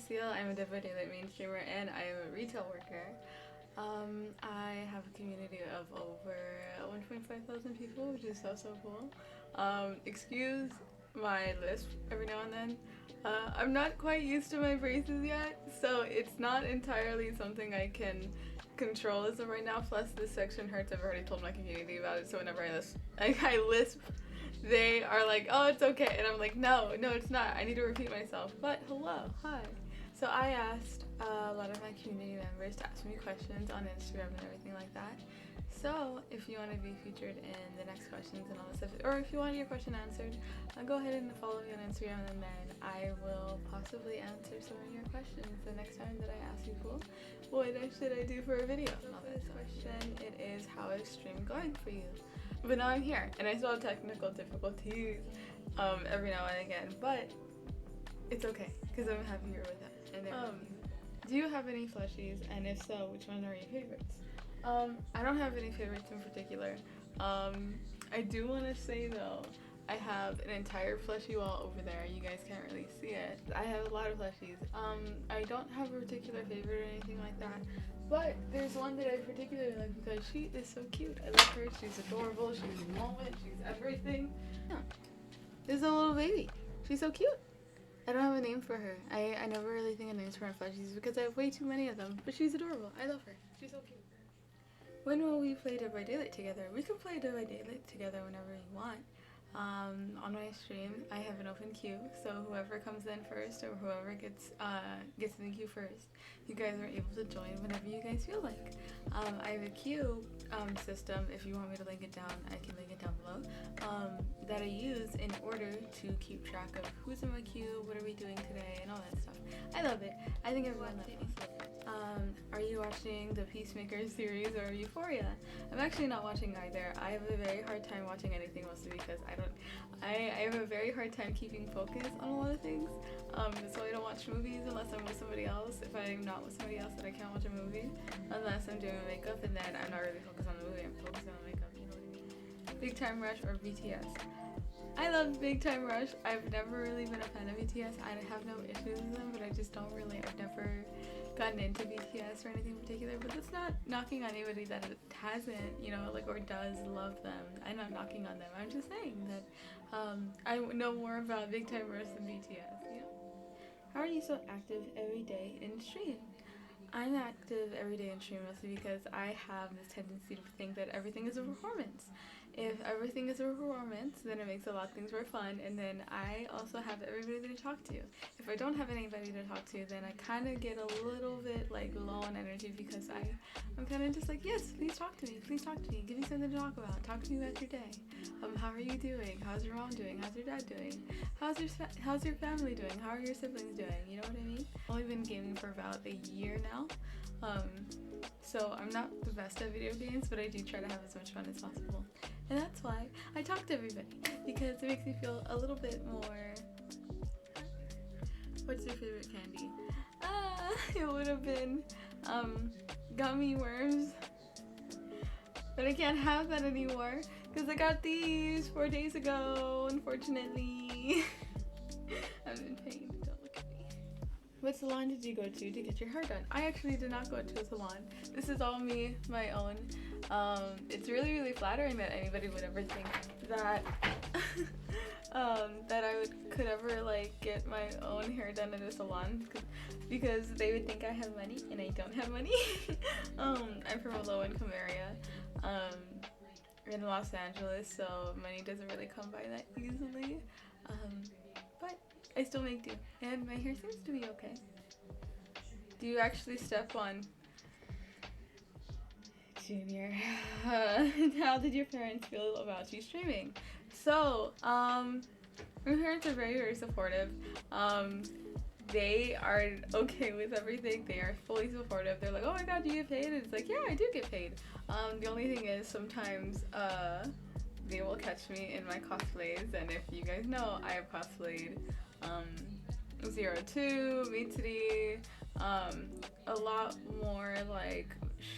Cecile. I'm a Devo Daylight main streamer and I am a retail worker. I have a community of over 1.5 thousand people, which is so cool. Excuse my lisp every now and then. I'm not quite used to my braces yet, so it's not entirely something I can control as of right now. Plus, this section hurts. I've already told my community about it, so whenever I lisp, they are like, "Oh, it's okay," and I'm like, "No, it's not. I need to repeat myself." But hello, hi. So I asked a lot of my community members to ask me questions on Instagram and everything like that. So if you want to be featured in the next questions and all this stuff, or if you want your question answered, go ahead and follow me on Instagram, and then I will possibly answer some of your questions the next time that I ask people, what should I do for a video? Now this question, it is, how is stream going for you? But now I'm here, and I still have technical difficulties every now and again, but it's okay, because I'm happier with it. And do you have any plushies, and if so, which one are your favorites? I don't have any favorites in particular. I do want to say though, I have an entire plushie wall over there. You guys can't really see it. I have a lot of plushies. I don't have a particular favorite or anything like that, but there's one that I particularly like because she is so cute. I love her. She's adorable. She's a moment. She's everything. Yeah. This is a little baby. She's so cute. I don't have a name for her. I never really think of names for my plushies because I have way too many of them, but she's adorable. I love her. She's so cute. When will we play Dead by Daylight together? We can play Dead by Daylight together whenever you want. On my stream, I have an open queue, so whoever comes in first or whoever gets in the queue first, you guys are able to join whenever you guys feel like. I have a queue system. If you want me to link it down, I can link it down below. That I use in order to keep track of who's in my queue, what are we doing today, and all that stuff. I love it. I think everyone loves it. Are you watching the Peacemaker series or Euphoria? I'm actually not watching either. I have a very hard time watching anything, mostly because I have a very hard time keeping focus on a lot of things. So I don't watch movies unless I'm with somebody else. If I'm not with somebody else, then I can't watch a movie unless I'm doing makeup, and then I'm not really focused on the movie. I'm focused on the makeup. You know what I mean? Big Time Rush or BTS? I love Big Time Rush. I've never really been a fan of BTS. I have no issues with them, but I just don't really. I've never gotten into BTS or anything in particular, but that's not knocking on anybody that hasn't, or does love them. I'm not knocking on them. I'm just saying that I know more about Big Time Rush than BTS. How are you so active every day in stream? I'm active every day in stream mostly because I have this tendency to think that everything is a performance. If everything is a performance, then it makes a lot of things more fun, and then I also have everybody to talk to. If I don't have anybody to talk to, then I kind of get a little bit low on energy because I'm kind of just like, yes, please talk to me, give me something to talk about, talk to me about your day. How are you doing? How's your mom doing? How's your dad doing? How's your family doing? How are your siblings doing? You know what I mean? I've only been gaming for about a year now. So I'm not the best at video games, but I do try to have as much fun as possible. And that's why I talk to everybody, because it makes me feel a little bit more... What's your favorite candy? It would have been gummy worms. But I can't have that anymore, because I got these 4 days ago, unfortunately. I'm in pain. What salon did you go to get your hair done? I actually did not go to a salon. This is all me, my own. It's really flattering that anybody would ever think that that I could ever get my own hair done at a salon, because they would think I have money and I don't have money. I'm from a low-income area in Los Angeles, so money doesn't really come by that easily. But I still make do, and my hair seems to be okay. Do you actually step on Junior? How did your parents feel about you streaming? So, my parents are very supportive. They are okay with everything. They are fully supportive. They're like, oh my god, do you get paid? And it's like, yeah, I do get paid. The only thing is sometimes, they will catch me in my cosplays, and if you guys know, I have cosplayed 02, Mitsuri, a lot more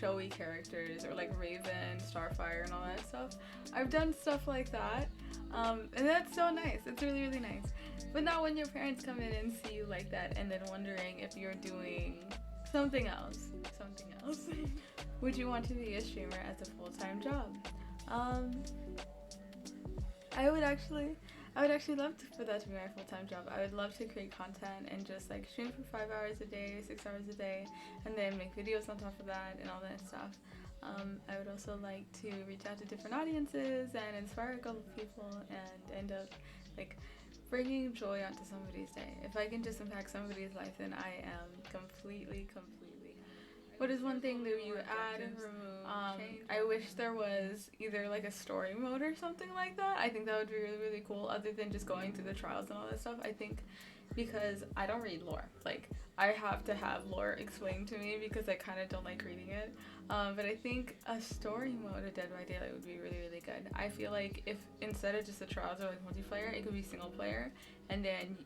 showy characters, or Raven, Starfire, and all that stuff. I've done stuff like that, and that's so nice. It's really nice. But not when your parents come in and see you like that and then wondering if you're doing something else. Would you want to be a streamer as a full-time job? I would actually love for that to be my full-time job. I would love to create content and just like stream for 5 hours a day, 6 hours a day, and then make videos on top of that and all that stuff. I would also like to reach out to different audiences and inspire a couple of people and end up like bringing joy onto somebody's day. If I can just impact somebody's life, then I am completely. What is one thing that you add and remove? I wish there was either like a story mode or something like that. I think that would be really cool, other than just going through the trials and all that stuff. I think because I don't read lore. Like, I have to have lore explained to me because I kind of don't like reading it. But I think a story mode of Dead by Daylight would be really good. I feel like if instead of just the trials or like multiplayer, it could be single player, and then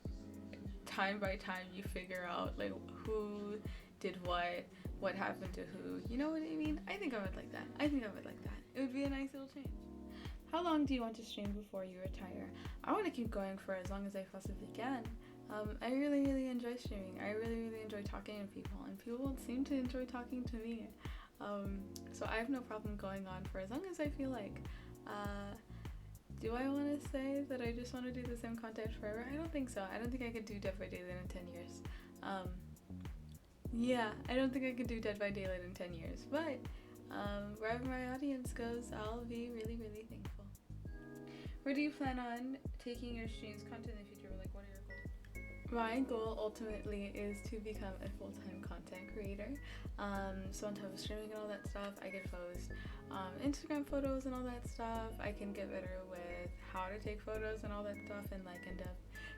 time by time you figure out like who did what happened to who. You know what I mean? I think I would like that. It would be a nice little change. How long do you want to stream before you retire? I want to keep going for as long as I possibly can. I really enjoy streaming. I really enjoy talking to people, and people seem to enjoy talking to me. So I have no problem going on for as long as I feel like. Do I want to say that I just want to do the same content forever? I don't think so. I don't think I could do Dead by Daylight in 10 years. Yeah, I don't think I could do Dead by Daylight in 10 years, but wherever my audience goes, I'll be really thankful. Where do you plan on taking your streams content in the future? Like, what are your goals? My goal ultimately is to become a full-time content creator. So on top of streaming and all that stuff, I can post Instagram photos and all that stuff. I can get better with how to take photos and all that stuff, and like end up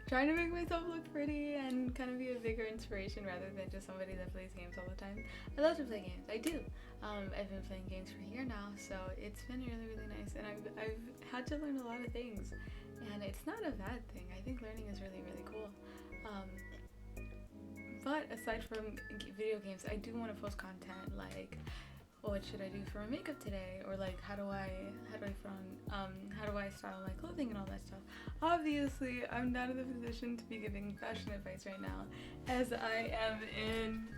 trying to make myself look pretty and kind of be a bigger inspiration rather than just somebody that plays games all the time. I love to play games. I do. I've been playing games for a year now, so it's been really nice, and I've had to learn a lot of things, and it's not a bad thing. I think learning is really cool. But aside from video games, I do want to post content like, what should I do for my makeup today, or like how do I style my clothing and all that stuff. Obviously, I'm not in the position to be giving fashion advice right now, as I am in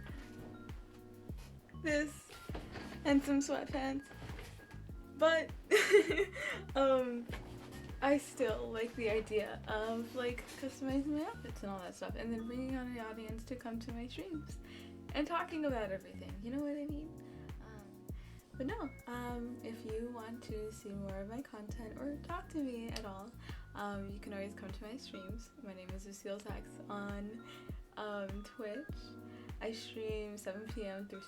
this and some sweatpants. But I still like the idea of like customizing my outfits and all that stuff, and then bringing on an audience to come to my streams and talking about everything. You know what I mean? But no, if you want to see more of my content or talk to me at all, you can always come to my streams. My name is Lucille Sachs on Twitch. I stream 7 p.m. through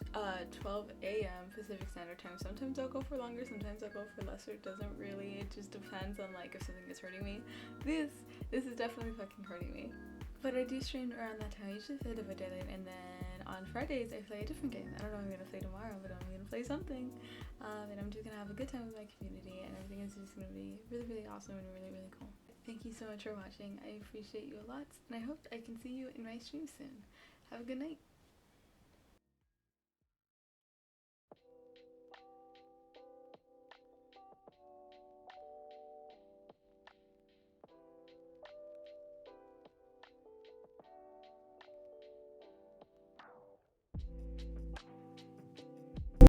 12 a.m. Pacific Standard Time. Sometimes I'll go for longer, sometimes I'll go for lesser. It doesn't really, it just depends on like if something is hurting me. This is definitely fucking hurting me. But I do stream around that time. I usually play Dead by Daylight, and then on Fridays I play a different game. I don't know what I'm gonna play tomorrow, but I'm gonna play something. And I'm just gonna have a good time with my community, and everything is just gonna be really awesome and really cool. Thank you so much for watching. I appreciate you a lot, and I hope I can see you in my stream soon. Have a good night.